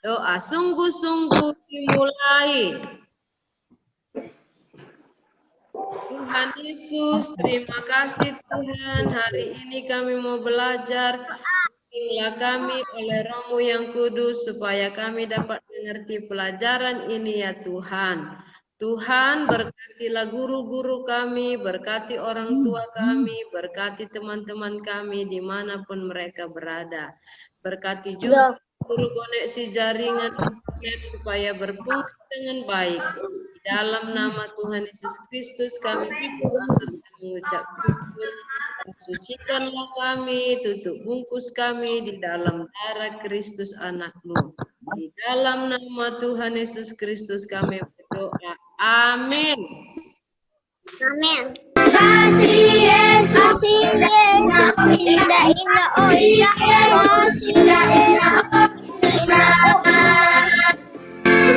Doa sungguh-sungguh dimulai. Tuhan Yesus, terima kasih Tuhan. Hari ini kami mau belajar. Bimbinglah kami oleh Roh-Mu yang kudus supaya kami dapat mengerti pelajaran ini ya Tuhan. Tuhan berkatilah guru-guru kami, berkati orang tua kami, berkati teman-teman kami dimanapun mereka berada. Berkati juga guru koneksi jaringan internet supaya berfungsi dengan baik. Di dalam nama Tuhan Yesus Kristus kami berdoa serta mengucap syukur. Sucikanlah kami, tutup bungkus kami di dalam darah Kristus anak-Mu. Di dalam nama Tuhan Yesus Kristus kami berdoa. Amin. Amin. Kasih Yesus, indah, indah, oh indah, kasih indah,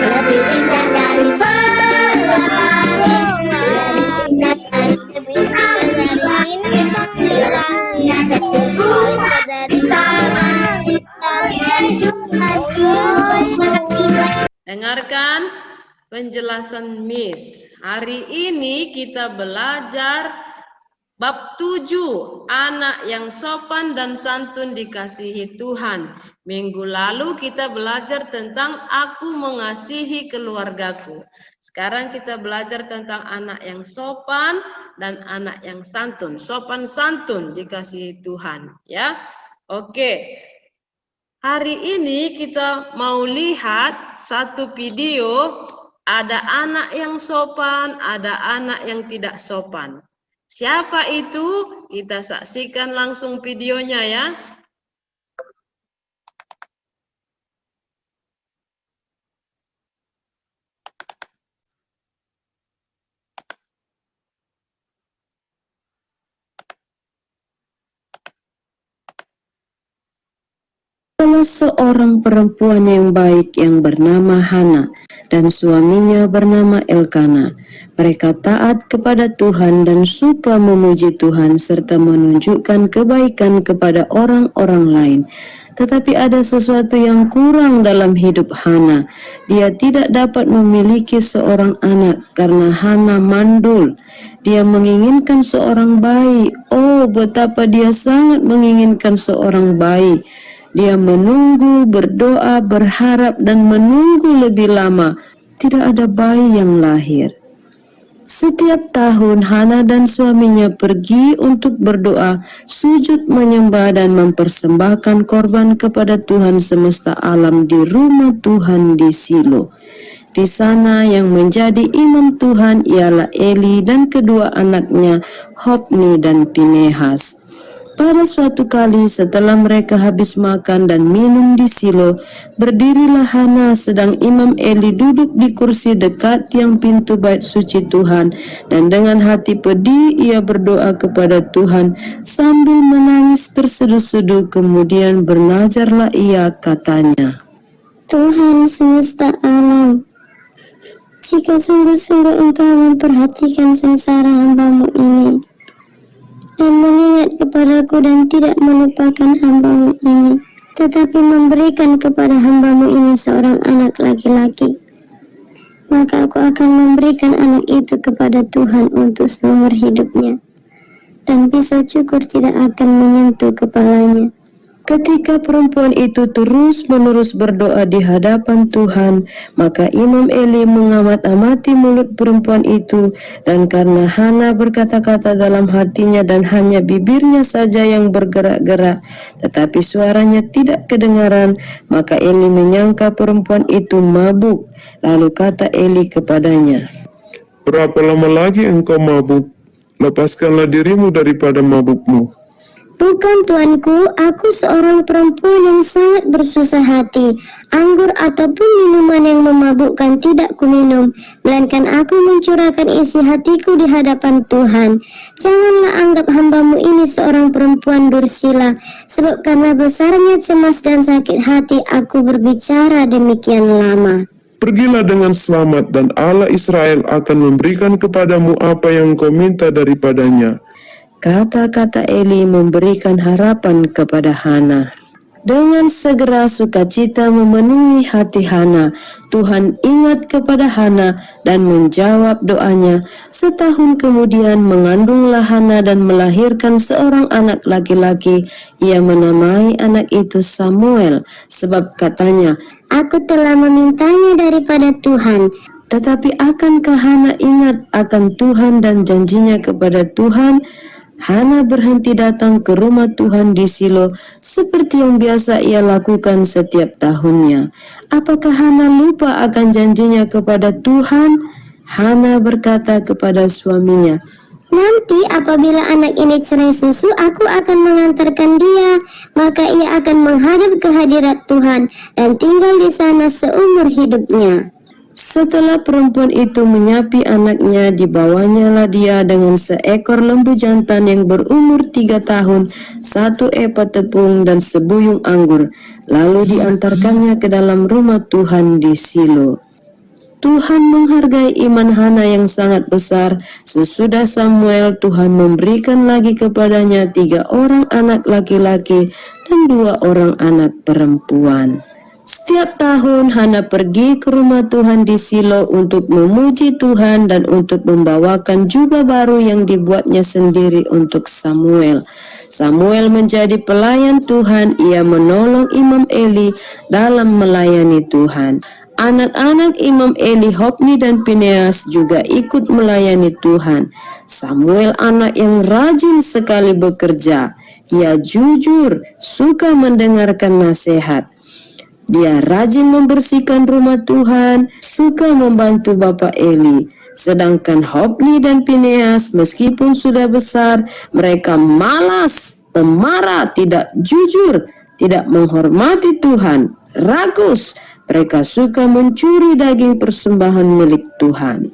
lebih indah dari pelangi, lebih indah dari bintang di langit, dari dengarkan penjelasan Miss. Hari ini kita belajar bab 7, anak yang sopan dan santun dikasihi Tuhan. Minggu lalu kita belajar tentang aku mengasihi keluargaku. Sekarang kita belajar tentang anak yang sopan dan anak yang santun. Sopan santun dikasihi Tuhan, ya. Oke. Hari ini kita mau lihat satu video. Ada anak yang sopan, ada anak yang tidak sopan. Siapa itu? Kita saksikan langsung videonya ya. Salah seorang perempuan yang baik yang bernama Hana dan suaminya bernama Elkana. Mereka taat kepada Tuhan dan suka memuji Tuhan serta menunjukkan kebaikan kepada orang-orang lain. Tetapi ada sesuatu yang kurang dalam hidup Hana. Dia tidak dapat memiliki seorang anak karena Hana mandul. Dia menginginkan seorang bayi. Oh, betapa dia sangat menginginkan seorang bayi. Dia menunggu, berdoa, berharap, dan menunggu lebih lama. Tidak ada bayi yang lahir. Setiap tahun Hana dan suaminya pergi untuk berdoa, sujud menyembah dan mempersembahkan korban kepada Tuhan semesta alam di rumah Tuhan di Silo. Di sana yang menjadi imam Tuhan ialah Eli dan kedua anaknya Hofni dan Pinehas. Pada suatu kali setelah mereka habis makan dan minum di Silo, berdirilah Hana sedang Imam Eli duduk di kursi dekat tiang pintu bait suci Tuhan, dan dengan hati pedih ia berdoa kepada Tuhan sambil menangis terseduh-seduh. Kemudian bernazarlah ia, katanya, Tuhan semesta alam, jika sungguh-sungguh Engkau memperhatikan sengsara hamba-Mu ini, dan mengingat kepadaku dan tidak melupakan hamba-Mu ini, tetapi memberikan kepada hamba-Mu ini seorang anak laki-laki, maka aku akan memberikan anak itu kepada Tuhan untuk seumur hidupnya, dan pisau cukur tidak akan menyentuh kepalanya. Ketika perempuan itu terus-menerus berdoa di hadapan Tuhan, maka Imam Eli mengamat-amati mulut perempuan itu, dan karena Hana berkata-kata dalam hatinya dan hanya bibirnya saja yang bergerak-gerak, tetapi suaranya tidak kedengaran, maka Eli menyangka perempuan itu mabuk. Lalu kata Eli kepadanya, "Berapa lama lagi engkau mabuk? Lepaskanlah dirimu daripada mabukmu." Bukan tuanku, aku seorang perempuan yang sangat bersusah hati. Anggur ataupun minuman yang memabukkan tidak kuminum, melainkan aku mencurahkan isi hatiku di hadapan Tuhan. Janganlah anggap hamba-Mu ini seorang perempuan dursila, sebab karena besarnya cemas dan sakit hati aku berbicara demikian lama. Pergilah dengan selamat, dan Allah Israel akan memberikan kepadamu apa yang kau minta daripadanya. kata-kata Eli memberikan harapan kepada Hana. Dengan segera sukacita memenuhi hati Hana. Tuhan ingat kepada Hana dan menjawab doanya. Setahun kemudian mengandunglah Hana dan melahirkan seorang anak laki-laki. Ia menamai anak itu Samuel, sebab katanya, Aku telah memintanya daripada Tuhan. tetapi akankah Hana ingat akan Tuhan dan janjinya kepada Tuhan? Hana berhenti datang ke rumah Tuhan di Silo seperti yang biasa ia lakukan setiap tahunnya. Apakah Hana lupa akan janjinya kepada Tuhan? Hana berkata kepada suaminya, Nanti apabila anak ini cerai susu, aku akan mengantarkan dia. Maka ia akan menghadap ke hadirat Tuhan dan tinggal di sana seumur hidupnya. Setelah perempuan itu menyapi anaknya, dibawanyalah dia dengan seekor lembu jantan yang berumur 3 tahun, 1 epah tepung dan sebuyung anggur. Lalu diantarkannya ke dalam rumah Tuhan di Silo. Tuhan menghargai iman Hana yang sangat besar. Sesudah Samuel, Tuhan memberikan lagi kepadanya 3 orang anak laki-laki dan 2 orang anak perempuan. Setiap tahun Hana pergi ke rumah Tuhan di Silo untuk memuji Tuhan dan untuk membawakan jubah baru yang dibuatnya sendiri untuk Samuel. Samuel menjadi pelayan Tuhan, ia menolong Imam Eli dalam melayani Tuhan. Anak-anak Imam Eli, Hofni dan Pineas juga ikut melayani Tuhan. Samuel anak yang rajin sekali bekerja. Ia jujur, suka mendengarkan nasihat. Dia rajin membersihkan rumah Tuhan, suka membantu Bapak Eli. Sedangkan Hofni dan Pineas meskipun sudah besar, mereka malas, pemarah, tidak jujur, tidak menghormati Tuhan, rakus. Mereka suka mencuri daging persembahan milik Tuhan.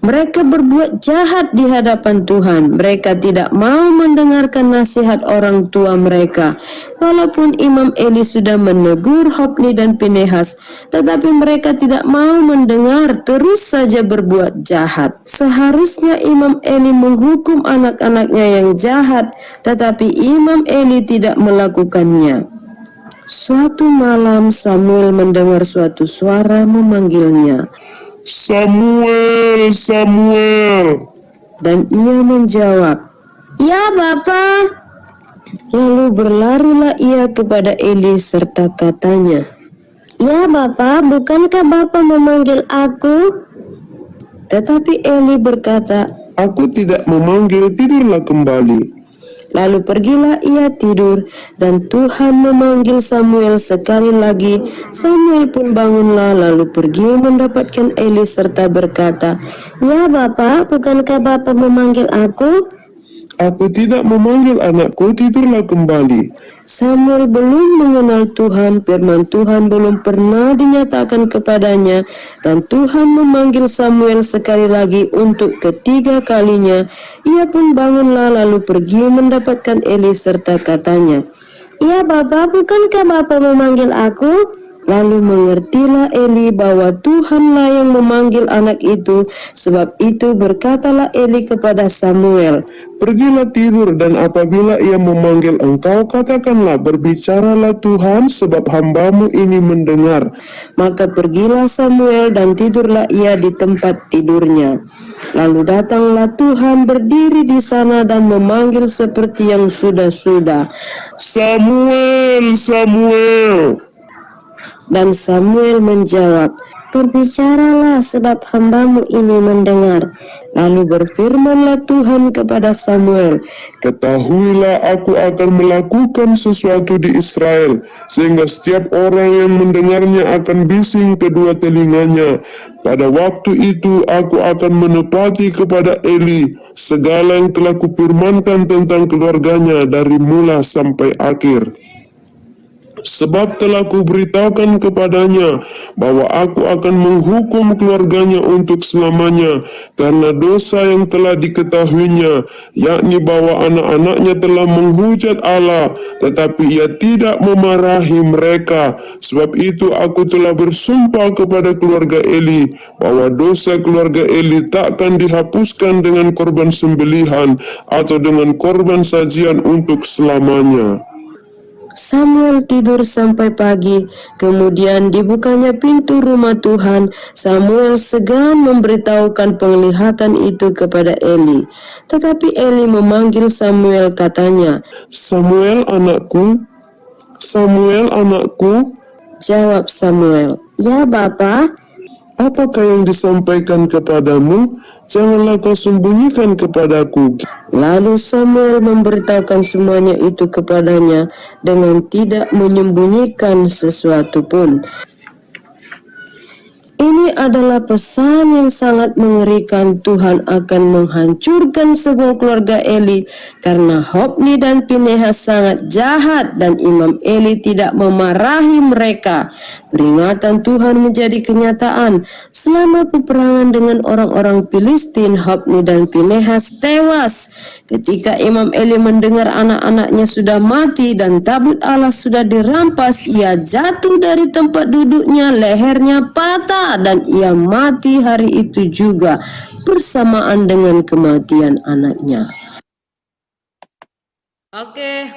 Mereka berbuat jahat di hadapan Tuhan. Mereka tidak mau mendengarkan nasihat orang tua mereka. Walaupun Imam Eli sudah menegur Hofni dan Pinehas, tetapi mereka tidak mau mendengar, terus saja berbuat jahat. Seharusnya Imam Eli menghukum anak-anaknya yang jahat, tetapi Imam Eli tidak melakukannya. Suatu malam Samuel mendengar suatu suara memanggilnya. Samuel, Samuel. Dan ia menjawab, Ya Bapa. lalu berlarilah ia kepada Eli serta katanya, Ya Bapa, bukankah Bapa memanggil aku? Tetapi Eli berkata, Aku tidak memanggil, tidurlah kembali. lalu pergilah ia tidur, dan Tuhan memanggil Samuel sekali lagi. Samuel pun bangunlah, lalu pergi mendapatkan Eli serta berkata, Ya Bapa, bukankah Bapa memanggil aku? Aku tidak memanggil anakku, tidurlah kembali. Samuel belum mengenal Tuhan, firman Tuhan belum pernah dinyatakan kepadanya, dan Tuhan memanggil Samuel sekali lagi untuk ketiga kalinya. Ia pun bangunlah lalu pergi mendapatkan Eli serta katanya, Ya Bapa, bukankah Bapa memanggil aku? Lalu mengertilah Eli bahwa Tuhanlah yang memanggil anak itu. Sebab itu berkatalah Eli kepada Samuel, Pergilah tidur, dan apabila ia memanggil engkau, katakanlah, berbicaralah Tuhan, sebab hambamu ini mendengar. Maka pergilah Samuel dan tidurlah ia di tempat tidurnya. Lalu datanglah Tuhan berdiri di sana dan memanggil seperti yang sudah-sudah. Samuel, Samuel. Dan Samuel menjawab, Berbicaralah sebab hambamu ini mendengar. Lalu berfirmanlah Tuhan kepada Samuel, Ketahuilah, aku akan melakukan sesuatu di Israel, sehingga setiap orang yang mendengarnya akan bising kedua telinganya. Pada waktu itu aku akan menepati kepada Eli segala yang telah kupirmankan tentang keluarganya dari mula sampai akhir. Sebab telah kuberitahukan kepadanya bahwa aku akan menghukum keluarganya untuk selamanya karena dosa yang telah diketahuinya, yakni bahwa anak-anaknya telah menghujat Allah, tetapi ia tidak memarahi mereka. Sebab itu aku telah bersumpah kepada keluarga Eli bahwa dosa keluarga Eli takkan dihapuskan dengan korban sembelihan atau dengan korban sajian untuk selamanya. Samuel tidur sampai pagi, kemudian dibukanya pintu rumah Tuhan. Samuel segan memberitahukan penglihatan itu kepada Eli. Tetapi Eli memanggil Samuel, katanya, Samuel anakku, Samuel anakku, jawab Samuel, Ya Bapa, apakah yang disampaikan kepadamu? Janganlah kau sembunyikan kepadaku. Lalu Samuel memberitahukan semuanya itu kepadanya dengan tidak menyembunyikan sesuatu pun. Ini adalah pesan yang sangat mengerikan. Tuhan akan menghancurkan semua keluarga Eli karena Hofni dan Pinehas sangat jahat dan Imam Eli tidak memarahi mereka. Peringatan Tuhan menjadi kenyataan. Selama peperangan dengan orang-orang Filistin, Hofni dan Pinehas tewas. Ketika Imam Eli mendengar anak-anaknya sudah mati dan tabut Allah sudah dirampas, ia jatuh dari tempat duduknya, lehernya patah dan ia mati hari itu juga bersamaan dengan kematian anaknya. Oke,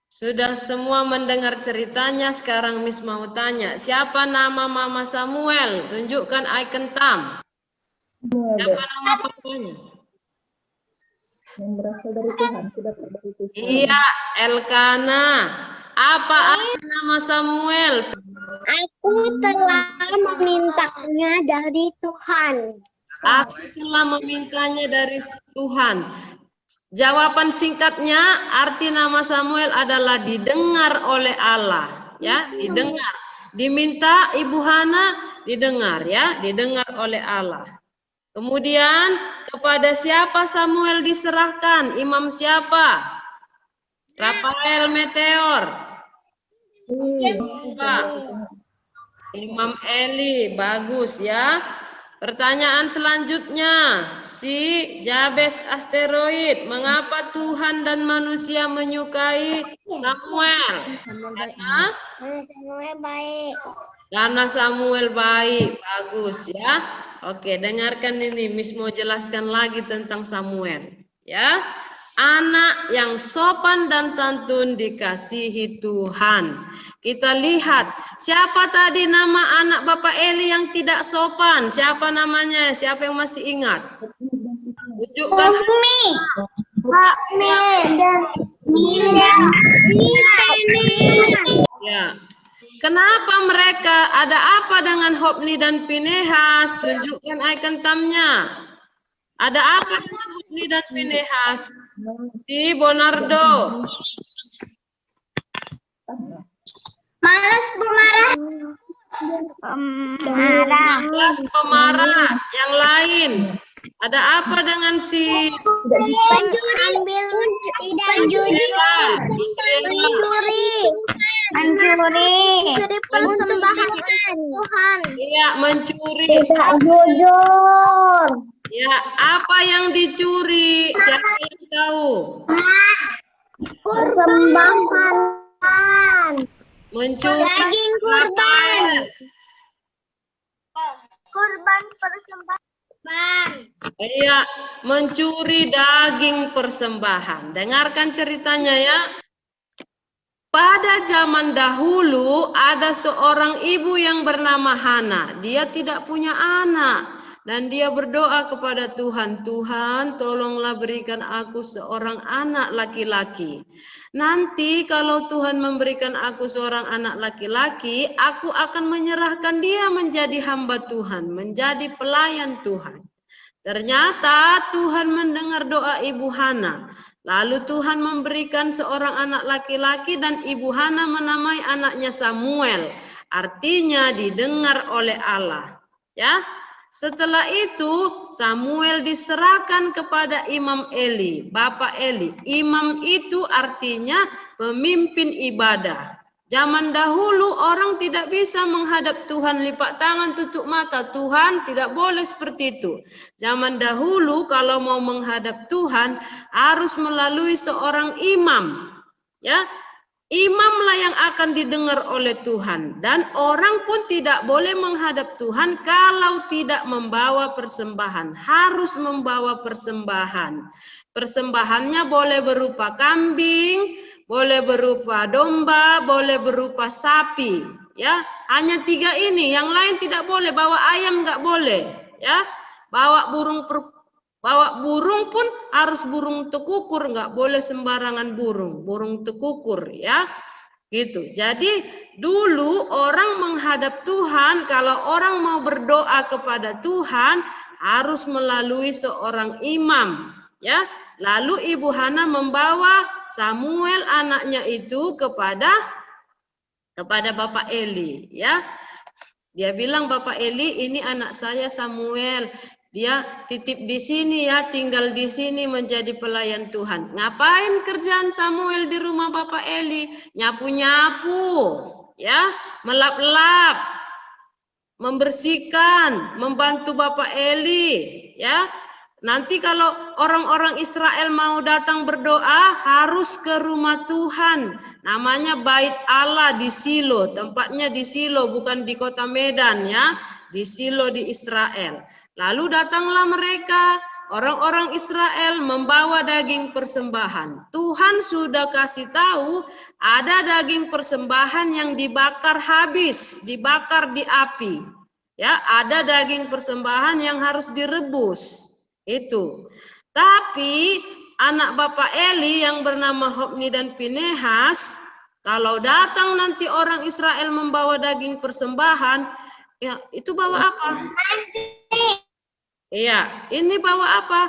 sudah semua mendengar ceritanya. Sekarang Miss mau tanya, siapa nama Mama Samuel? Tunjukkan icon thumb. Siapa nama papanya? Yang berasal dari Tuhan, tidak dari Tuhan. Iya, Elkana. Apa arti nama Samuel? aku telah memintanya dari Tuhan. Aku telah memintanya dari Tuhan. Jawaban singkatnya, arti nama Samuel adalah didengar oleh Allah, ya, didengar. Diminta Ibu Hana, didengar, ya, didengar oleh Allah. Kemudian kepada siapa Samuel diserahkan? Imam siapa? Rafael Meteor. Imam Eli, bagus ya. Pertanyaan selanjutnya, si Jabes Asteroid, mengapa Tuhan dan manusia menyukai Samuel? Samuel baik. Karena Samuel baik, bagus ya. Oke, dengarkan ini, Miss mau jelaskan lagi tentang Samuel. Ya, anak yang sopan dan santun dikasihi Tuhan. Kita lihat, siapa tadi nama anak Bapak Eli yang tidak sopan? Siapa namanya? Siapa yang masih ingat? Tunjukkan. Ya. Kenapa mereka? Ada apa dengan Hofni dan Pinehas? Tunjukkan icon thumbnya. Ada apa dengan Hofni dan Pinehas? Di Bonardo. Malas pemarah. Malas pemarah. Yang lain. Ada apa dengan si mencuri persembahan Tuhan. Iya, mencuri. Tidak jujur. Ya, apa yang dicuri? Siapa yang tahu? Persembahan. Mencuri Daging kurban. Kurban persembahan. Iya, mencuri daging persembahan. Dengarkan ceritanya ya. Pada zaman dahulu ada seorang ibu yang bernama Hana. Dia tidak punya anak. Dan dia berdoa kepada Tuhan, Tuhan tolonglah berikan aku seorang anak laki-laki. Nanti kalau Tuhan memberikan aku seorang anak laki-laki, aku akan menyerahkan dia menjadi hamba Tuhan, menjadi pelayan Tuhan. Ternyata Tuhan mendengar doa Ibu Hana. Lalu Tuhan memberikan seorang anak laki-laki dan Ibu Hana menamai anaknya Samuel. Artinya didengar oleh Allah. Ya. Setelah itu Samuel diserahkan kepada Imam Eli, Bapak Eli. Imam itu artinya pemimpin ibadah. Zaman dahulu orang tidak bisa menghadap Tuhan lipat tangan tutup mata. Tuhan tidak boleh seperti itu. Zaman dahulu kalau mau menghadap Tuhan harus melalui seorang imam. Ya. Imamlah yang akan didengar oleh Tuhan. Dan orang pun tidak boleh menghadap Tuhan kalau tidak membawa persembahan. Harus membawa persembahan. Persembahannya boleh berupa kambing, boleh berupa domba, boleh berupa sapi, ya. Hanya 3 ini, yang lain tidak boleh. Bawa ayam nggak boleh, ya. Bawa burung pun harus burung tekukur, nggak boleh sembarangan burung tekukur, ya. Gitu. Jadi dulu orang menghadap Tuhan, kalau orang mau berdoa kepada Tuhan harus melalui seorang imam, ya. Lalu Ibu Hana membawa Samuel anaknya itu kepada Bapak Eli, ya. Dia bilang, Bapak Eli, ini anak saya Samuel. Dia titip di sini ya, tinggal di sini menjadi pelayan Tuhan. Ngapain kerjaan Samuel di rumah Bapak Eli? Nyapu-nyapu, ya, melap-lap, membersihkan, membantu Bapak Eli, ya. Nanti kalau orang-orang Israel mau datang berdoa harus ke rumah Tuhan. Namanya Bait Allah di Silo, tempatnya di Silo, bukan di kota Medan, ya. Di Silo di Israel. Lalu datanglah mereka, orang-orang Israel membawa daging persembahan. Tuhan sudah kasih tahu ada daging persembahan yang dibakar habis, dibakar di api. Ya, ada daging persembahan yang harus direbus. Itu. Tapi anak Bapak Eli yang bernama Hofni dan Pinehas, kalau datang nanti orang Israel membawa daging persembahan, ya itu bawa apa? Iya, ini bawa apa?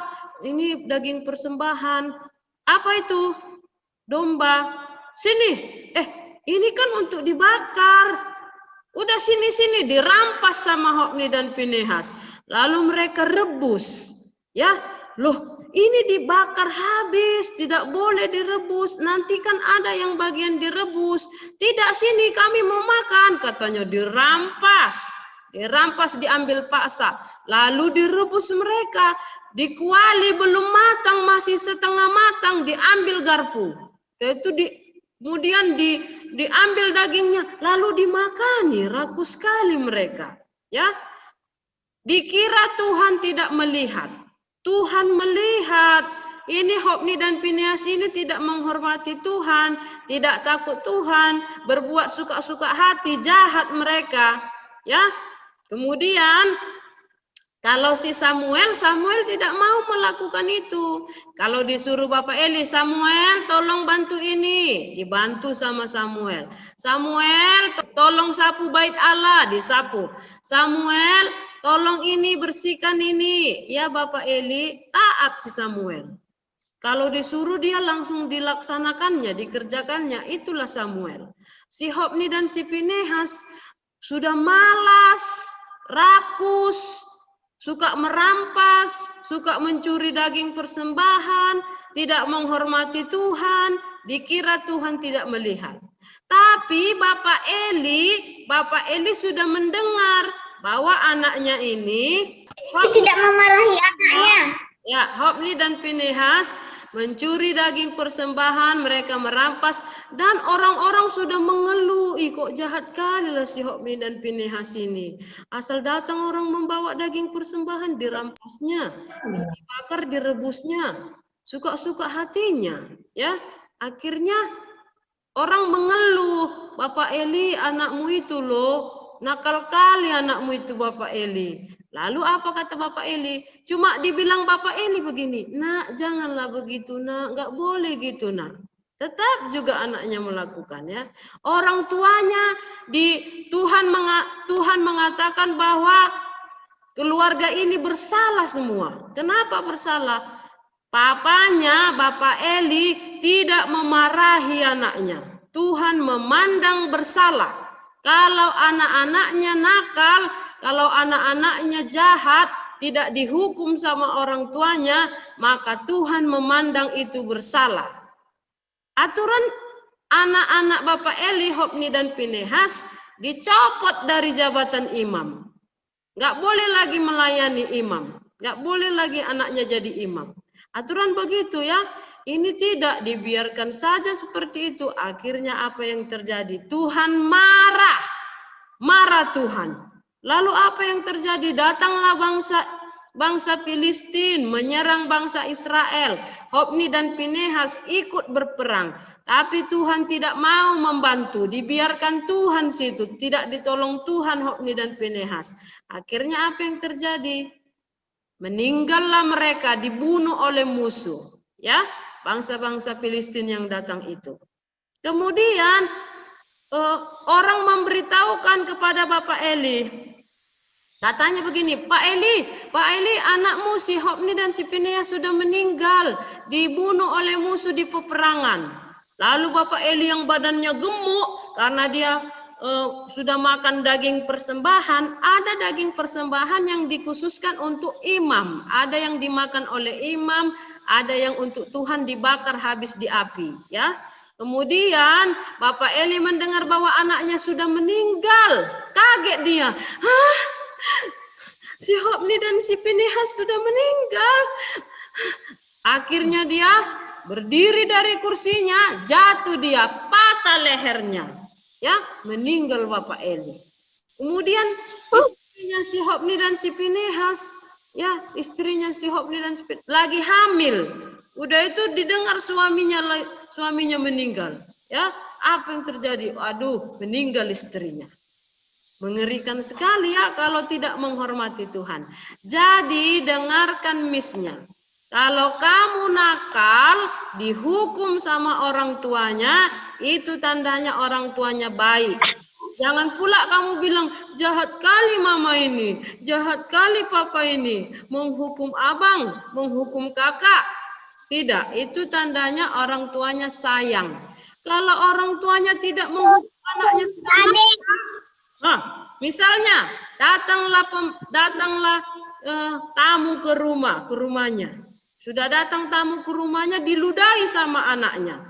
Ini daging persembahan. Apa itu? Domba. Sini. Ini kan untuk dibakar. Udah sini-sini dirampas sama Hofni dan Pinehas. Lalu mereka rebus. Ya, loh, ini dibakar habis, tidak boleh direbus. Nanti kan ada yang bagian direbus. Tidak, sini kami mau makan, katanya. Dirampas, diambil paksa. Lalu direbus mereka. Dikuali belum matang, masih setengah matang, diambil garpu. Itu kemudian diambil dagingnya, lalu dimakani. Rakus sekali mereka. Ya, dikira Tuhan tidak melihat. Tuhan melihat. Ini Hofni dan Pinehas ini tidak menghormati Tuhan, tidak takut Tuhan, berbuat suka-suka hati, jahat mereka. Ya. Kemudian kalau si Samuel tidak mau melakukan itu. Kalau disuruh Bapak Eli, Samuel tolong bantu ini, dibantu sama Samuel. Samuel tolong sapu bait Allah, disapu. Samuel tolong ini, bersihkan ini. Ya Bapak Eli, taat si Samuel. Kalau disuruh dia langsung dilaksanakannya, dikerjakannya. Itulah Samuel. Si Hofni dan si Pinehas sudah malas, rakus, suka merampas, suka mencuri daging persembahan, tidak menghormati Tuhan, dikira Tuhan tidak melihat. Tapi Bapak Eli sudah mendengar bahwa anaknya ini tidak memarahi anaknya. Ya, Hofni dan Pinehas mencuri daging persembahan, mereka merampas, dan orang-orang sudah mengeluh, kok jahat kali lah si Hofni dan Pinehas ini. Asal datang orang membawa daging persembahan, dirampasnya, dibakar, direbusnya, suka-suka hatinya. Ya, akhirnya orang mengeluh, Bapak Eli, anakmu itu loh, nakal kali anakmu itu Bapak Eli. Lalu apa kata Bapak Eli? Cuma dibilang Bapak Eli begini, nak janganlah begitu nak, nggak boleh gitu nak. Tetap juga anaknya melakukan ya. Orang tuanya Tuhan mengatakan bahwa keluarga ini bersalah semua. Kenapa bersalah? Papanya Bapak Eli tidak memarahi anaknya. Tuhan memandang bersalah. Kalau anak-anaknya nakal, kalau anak-anaknya jahat, tidak dihukum sama orang tuanya, maka Tuhan memandang itu bersalah. Aturan anak-anak Bapak Eli, Hofni dan Pinehas dicopot dari jabatan imam. Nggak boleh lagi melayani imam. Nggak boleh lagi anaknya jadi imam. Aturan begitu ya. Ini tidak dibiarkan saja seperti itu. Akhirnya apa yang terjadi? Tuhan marah. Marah Tuhan. Lalu apa yang terjadi? Datanglah bangsa bangsa Filistin menyerang bangsa Israel. Hofni dan Pinehas ikut berperang. Tapi Tuhan tidak mau membantu. Dibiarkan Tuhan situ. Tidak ditolong Tuhan Hofni dan Pinehas. Akhirnya apa yang terjadi? Meninggallah mereka, dibunuh oleh musuh. Ya, bangsa-bangsa Filistin yang datang itu. Kemudian orang memberitahukan kepada Bapak Eli. Katanya begini, Pak Eli, anakmu si Hofni dan si Pinehas sudah meninggal, dibunuh oleh musuh di peperangan. Lalu Bapak Eli yang badannya gemuk karena dia sudah makan daging persembahan, ada daging persembahan yang dikhususkan untuk imam, ada yang dimakan oleh imam, ada yang untuk Tuhan dibakar habis di api, ya. Kemudian Bapak Eli mendengar bahwa anaknya sudah meninggal, kaget dia. Hah? Si Hofni dan si Pinehas sudah meninggal. Akhirnya dia berdiri dari kursinya, jatuh dia, patah lehernya. Ya, meninggal Bapak Eli. Kemudian istrinya si Hofni dan si Pinehas, ya, istrinya si Hofni dan si Pinehas lagi hamil. Udah itu didengar suaminya meninggal. Ya, apa yang terjadi? Aduh, meninggal istrinya. Mengerikan sekali ya kalau tidak menghormati Tuhan. Jadi dengarkan misnya. Kalau kamu nakal, dihukum sama orang tuanya, itu tandanya orang tuanya baik. Jangan pula kamu bilang, jahat kali mama ini, jahat kali papa ini, menghukum abang, menghukum kakak. Tidak, itu tandanya orang tuanya sayang. Kalau orang tuanya tidak menghukum anaknya, misalnya datanglah tamu ke rumahnya. Sudah datang tamu ke rumahnya, diludahi sama anaknya.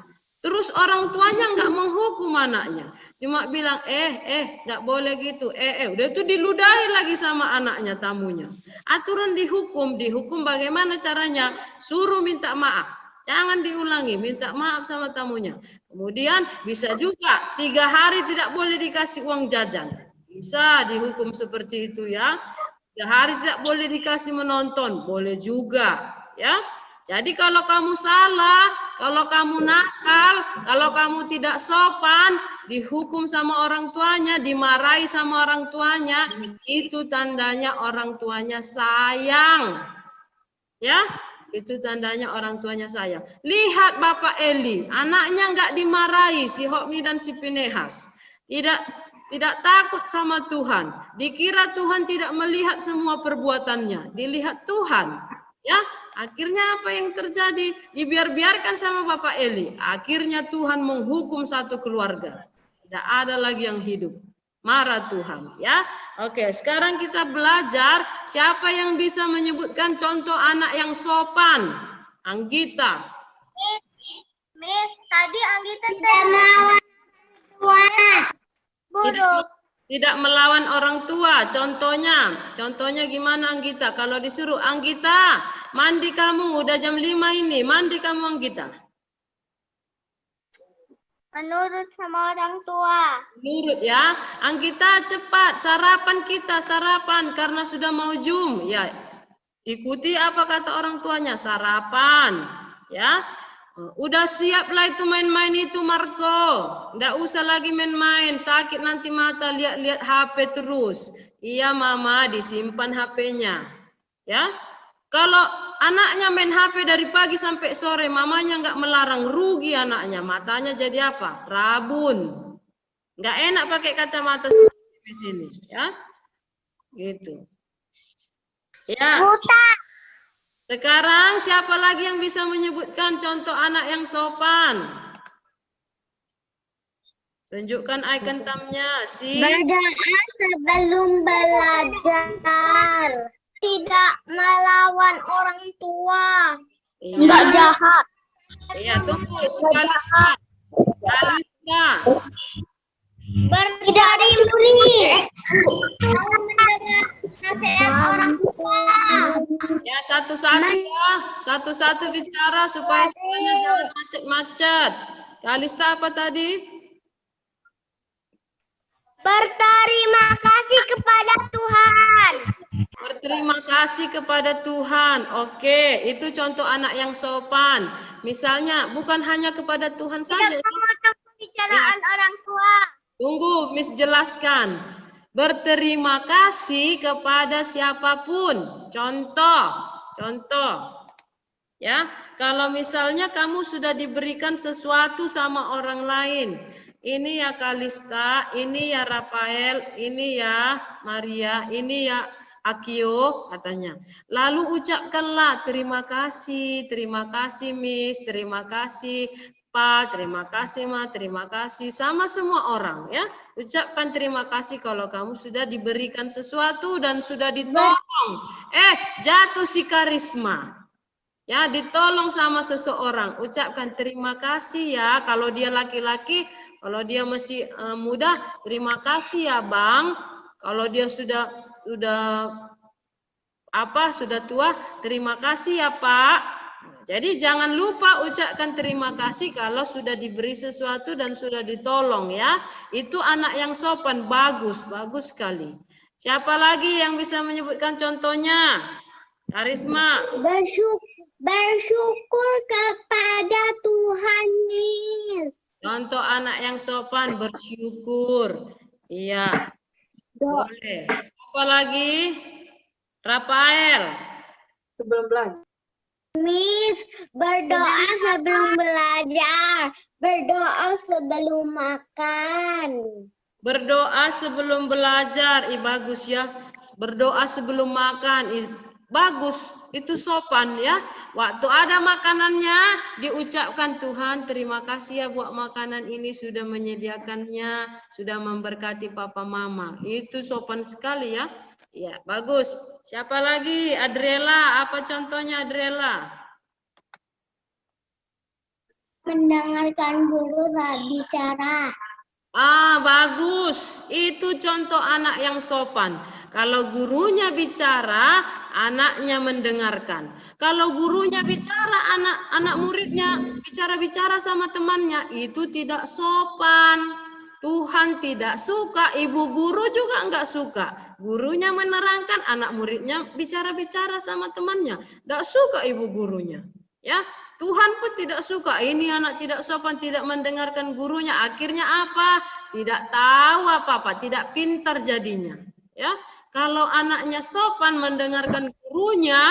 Terus orang tuanya nggak menghukum anaknya, cuma bilang nggak boleh gitu. Udah itu diludahi lagi sama anaknya tamunya. Aturan dihukum bagaimana caranya? Suruh minta maaf. Jangan diulangi, minta maaf sama tamunya. Kemudian bisa juga 3 hari tidak boleh dikasih uang jajan. Bisa dihukum seperti itu ya. 3 hari tidak boleh dikasih menonton, boleh juga ya. Jadi kalau kamu salah, kalau kamu nakal, kalau kamu tidak sopan, dihukum sama orang tuanya, dimarahi sama orang tuanya, itu tandanya orang tuanya sayang. Ya, itu tandanya orang tuanya sayang. Lihat Bapak Eli, anaknya nggak dimarahi, si Hofni dan si Pinehas. Tidak takut sama Tuhan. Dikira Tuhan tidak melihat semua perbuatannya. Dilihat Tuhan. Ya, akhirnya apa yang terjadi? Dibiarkan sama Bapak Eli. Akhirnya Tuhan menghukum satu keluarga. Tidak ada lagi yang hidup. Marah Tuhan, ya. Oke, sekarang kita belajar siapa yang bisa menyebutkan contoh anak yang sopan. Anggita. Miss, tadi Anggita tidak melawan Tuhan. Buruk. Tidak melawan orang tua. Contohnya gimana Anggita? Kalau disuruh Anggita, mandi kamu, udah jam 5 ini, mandi kamu Anggita. Menurut sama orang tua. Menurut ya, Anggita cepat sarapan karena sudah mau Zoom ya. Ikuti apa kata orang tuanya, sarapan ya. Udah siaplah itu main-main itu Marco. Nggak usah lagi main-main, sakit nanti mata lihat-lihat HP terus. Iya Mama, disimpan HP-nya. Ya. Kalau anaknya main HP dari pagi sampai sore, mamanya nggak melarang, rugi anaknya. Matanya jadi apa? Rabun. Nggak enak pakai kacamata di sini, ya. Gitu. Ya. Buta. Sekarang siapa lagi yang bisa menyebutkan contoh anak yang sopan? Tunjukkan icon thumbnya. Berdoa sebelum belajar. Tidak melawan orang tua. Enggak jahat. Iya, tunggu. Kalista. Tidak diberi. Jangan mendengar nasihat orang tua. Ya, satu-satu ya. Satu-satu bicara supaya semuanya jangan macet-macet. Kalista apa tadi? Berterima kasih kepada Tuhan. Berterima kasih kasih kepada Tuhan. Oke, itu contoh anak yang sopan. Misalnya bukan hanya kepada Tuhan saja. Tidak memotong pembicaraan orang tua. Tunggu, Miss jelaskan. Berterima kasih kepada siapapun. Contoh. Ya, kalau misalnya kamu sudah diberikan sesuatu sama orang lain. Ini ya Kalista, ini ya Rafael, ini ya Maria, ini ya Akio katanya. Lalu ucapkanlah terima kasih Miss, terima kasih Pak, terima kasih Ma, terima kasih sama semua orang ya. Ucapkan terima kasih kalau kamu sudah diberikan sesuatu dan sudah ditolong. Jatuh si karisma. Ya, ditolong sama seseorang, ucapkan terima kasih ya. Kalau dia laki-laki, kalau dia masih muda, terima kasih ya Bang. Kalau dia sudah tua, terima kasih ya Pak. Jadi jangan lupa ucapkan terima kasih kalau sudah diberi sesuatu dan sudah ditolong ya. Itu anak yang sopan, bagus sekali. Siapa lagi yang bisa menyebutkan contohnya? Karisma. Bersyukur kepada Tuhan, Miss. Contoh anak yang sopan, bersyukur. Iya. Boleh. Siapa lagi? Rafael. Sebelum belajar. Miss, berdoa sebelum belajar. Berdoa sebelum makan. Berdoa sebelum belajar. Bagus ya. Berdoa sebelum makan. Bagus. Itu sopan ya. Waktu ada makanannya diucapkan Tuhan terima kasih ya buat makanan ini sudah menyediakannya, sudah memberkati papa mama. Itu sopan sekali ya. Ya, bagus. Siapa lagi? Adriela, apa contohnya Adriela? Mendengarkan guru saat bicara. Bagus. Itu contoh anak yang sopan. Kalau gurunya bicara, anaknya mendengarkan. Kalau gurunya bicara, anak muridnya bicara sama temannya, itu tidak sopan. Tuhan tidak suka, ibu guru juga enggak suka. Gurunya menerangkan, anak muridnya bicara sama temannya. Enggak suka ibu gurunya. Ya, Tuhan pun tidak suka. Ini anak tidak sopan, tidak mendengarkan gurunya. Akhirnya apa? Tidak tahu apa-apa, tidak pintar jadinya. Ya, kalau anaknya sopan mendengarkan gurunya,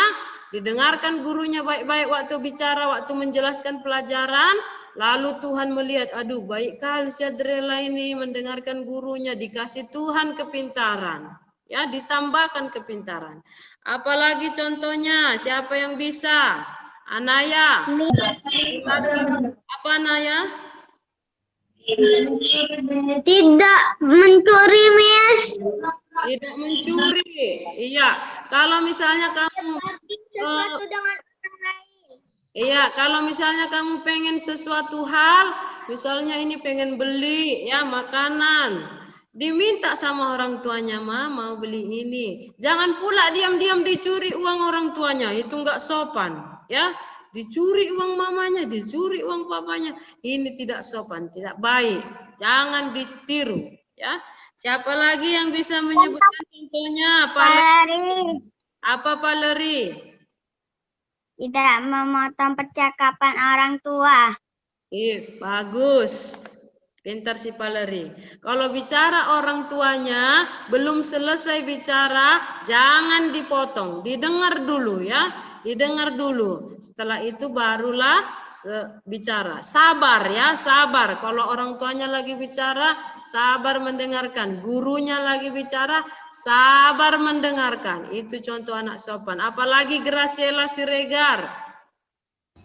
didengarkan gurunya baik-baik waktu bicara, waktu menjelaskan pelajaran, lalu Tuhan melihat, aduh baik kali si Adriela ini mendengarkan gurunya, dikasih Tuhan kepintaran. Ya, ditambahkan kepintaran. Apalagi contohnya, siapa yang bisa? Anaya. Apa Anaya? Tidak mencuri, Miss. Tidak mencuri. Iya. Kalau misalnya kamu Sesuatu dengan orang lain. iya, kalau misalnya kamu pengen sesuatu hal, misalnya ini pengen beli ya makanan, diminta sama orang tuanya, Ma, mau beli ini. Jangan pula diam-diam dicuri uang orang tuanya, itu enggak sopan, ya. Dicuri uang mamanya, dicuri uang papanya. Ini tidak sopan, tidak baik. Jangan ditiru, ya. Siapa lagi yang bisa menyebutkan contohnya? Paleri. Apa Paleri? Tidak memotong percakapan orang tua. Bagus. Pintar si Paleri. Kalau bicara orang tuanya, belum selesai bicara, jangan dipotong. Didengar dulu ya. Didengar dulu. Setelah itu barulah bicara. Sabar ya, sabar. Kalau orang tuanya lagi bicara, sabar mendengarkan. Gurunya lagi bicara, sabar mendengarkan. Itu contoh anak sopan. Apalagi Graciela Siregar.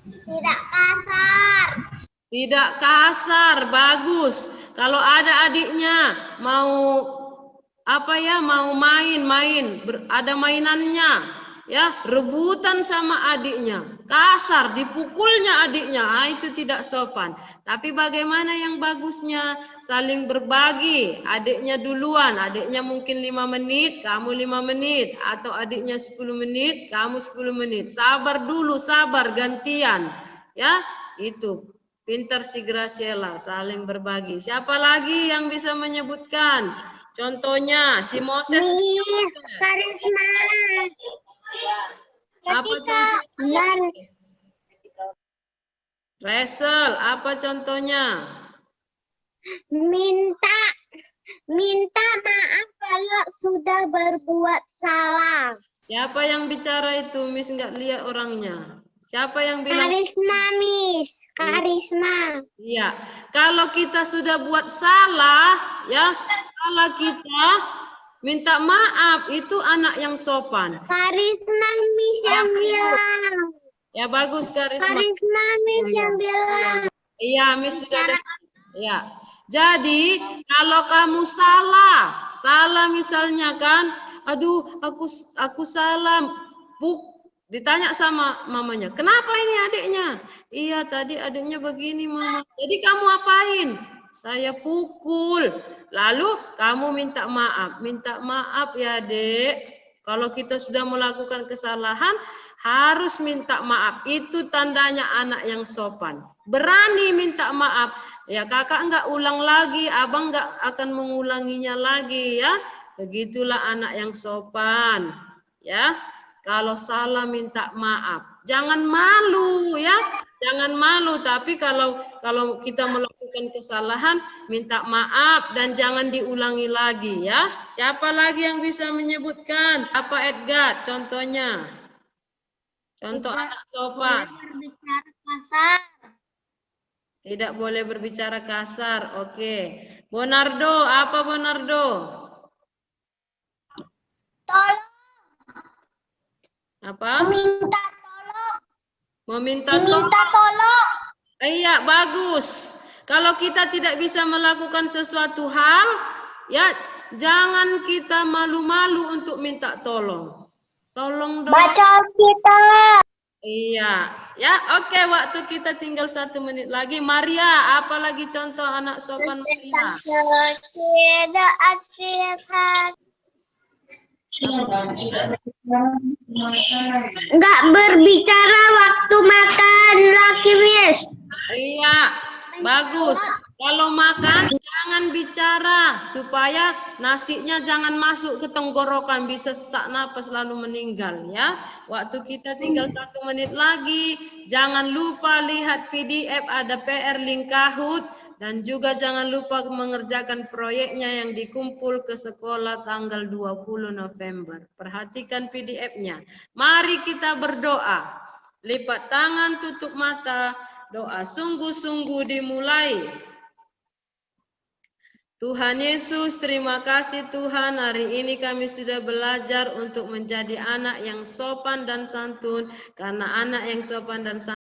Tidak kasar. Tidak kasar, bagus. Kalau ada adiknya mau mau main, ada mainannya, ya, rebutan sama adiknya, kasar, dipukulnya adiknya, itu tidak sopan. Tapi bagaimana yang bagusnya? Saling berbagi, adiknya duluan, adiknya mungkin 5 menit, kamu 5 menit, atau adiknya 10 menit, kamu 10 menit. Sabar dulu, sabar, gantian, ya, itu. Pintar si Graciela, saling berbagi. Siapa lagi yang bisa menyebutkan? Contohnya si Moses. Miss, Karisma. Apa contohnya? Resel, apa contohnya? Minta maaf kalau sudah berbuat salah. Siapa yang bicara itu? Miss nggak lihat orangnya. Siapa yang bilang? Karisma, Miss. Karisma. Iya. Kalau kita sudah buat salah, ya, salah kita, minta maaf, itu anak yang sopan. Karisma, Miss yang bilang. Ya bagus Karisma. Karisma, Miss yang bilang. Iya, Miss sudah ada. Ya. Jadi, kalau kamu salah misalnya kan, aduh, aku salah. Ditanya sama mamanya, kenapa ini adiknya? Iya, tadi adiknya begini, Mama. Jadi kamu apain? Saya pukul. Lalu kamu minta maaf ya, Dek. Kalau kita sudah melakukan kesalahan, harus minta maaf. Itu tandanya anak yang sopan. Berani minta maaf. Ya, kakak enggak ulang lagi, abang enggak akan mengulanginya lagi ya. Begitulah anak yang sopan. Ya, kalau salah minta maaf. Jangan malu ya. Jangan malu, tapi kalau kita melakukan kesalahan, minta maaf dan jangan diulangi lagi ya. Siapa lagi yang bisa menyebutkan? Apa Edgar contohnya? Contoh anak sopan. Berbicara kasar. Tidak boleh berbicara kasar. Oke. Bonardo, apa Bonardo? Tolong. Apa? Minta tolong. Meminta Minta tolong. Iya, bagus. Kalau kita tidak bisa melakukan sesuatu hal, ya jangan kita malu-malu untuk minta tolong. Tolong dong. Baca kita. Iya, ya oke, waktu kita tinggal 1 menit lagi. Maria, apa lagi contoh anak sopan Maria? Enggak berbicara waktu makan, laki Miss. Iya, bagus. Kalau makan jangan bicara supaya nasinya jangan masuk ke tenggorokan, bisa sesak napas lalu meninggal ya. Waktu kita tinggal 1 menit lagi. Jangan lupa lihat PDF, ada PR link Kahoot, dan juga jangan lupa mengerjakan proyeknya yang dikumpul ke sekolah tanggal 20 November. Perhatikan PDF-nya. Mari kita berdoa. Lipat tangan, tutup mata. Doa sungguh-sungguh dimulai. Tuhan Yesus, terima kasih Tuhan, hari ini kami sudah belajar untuk menjadi anak yang sopan dan santun, karena anak yang sopan dan santun